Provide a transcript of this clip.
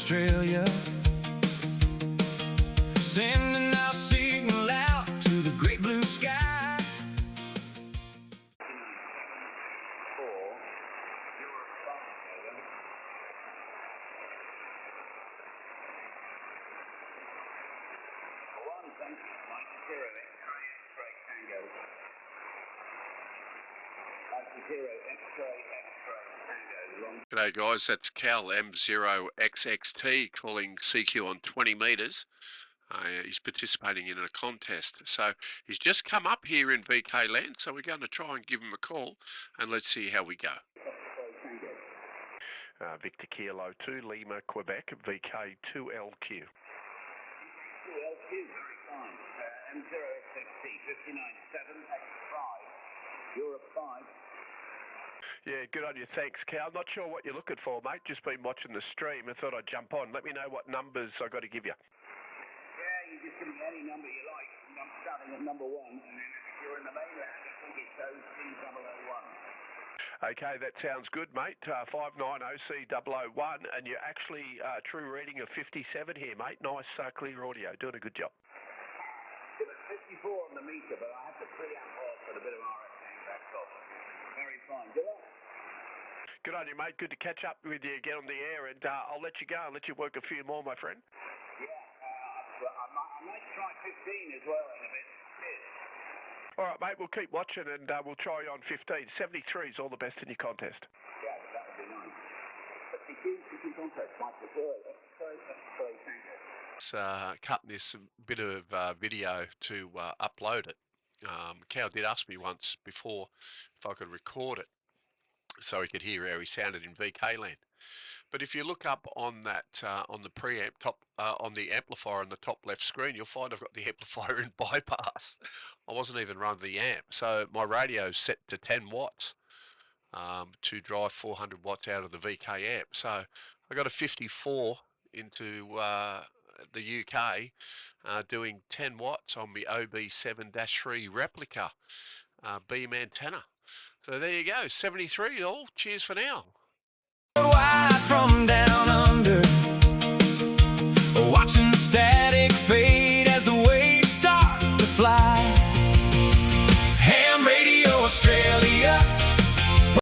Australia, sending our signal out to the great blue sky. G'day guys, that's Cal M0XXT calling CQ on 20 metres. He's participating in a contest. So he's just come up here in VK land, so we're going to try and give him a call and let's see how we go. Victor Kilo 2, Lima, Quebec, VK 2LQ. 2LQ, very fine. M0XXT 597X5, Europe 5. Yeah, good on you. Thanks, Cal. Not sure what you're looking for, mate. Just been watching the stream and thought I'd jump on. Let me know what numbers I got to give you. Yeah, you just give me any number you like. I'm starting at number 1, and then if you're in the mainland, I think it's OC001. Okay, that sounds good, mate. 590C001, and you're actually true reading of 57 here, mate. Nice, clear audio. Doing a good job. Yeah, but 54 on the meter, but I have to preamp off with a bit of RF tank back off. Very fine. Good luck. Good on you, mate. Good to catch up with you again on the air, and I'll let you go and let you work a few more, my friend. Yeah, I might try 15 as well in a bit. Cheers. All right, mate, we'll keep watching and we'll try you on 15. 73 is all the best in your contest. Yeah, that would be nice. 52 contest, Mike. Sorry, thank you. Cutting this bit of video to upload it. Cal did ask me once before if I could record it so he could hear how he sounded in VK land. But if you look up on that on the preamp on the amplifier on the top left screen, you'll find I've got the amplifier in bypass. I wasn't even running the amp, so my radio's set to 10 watts to drive 400 watts out of the VK amp. So I got a 54 into the UK doing 10 watts on my OB7-3 replica beam antenna. So there you go, 73 all. Cheers for now. Wide from down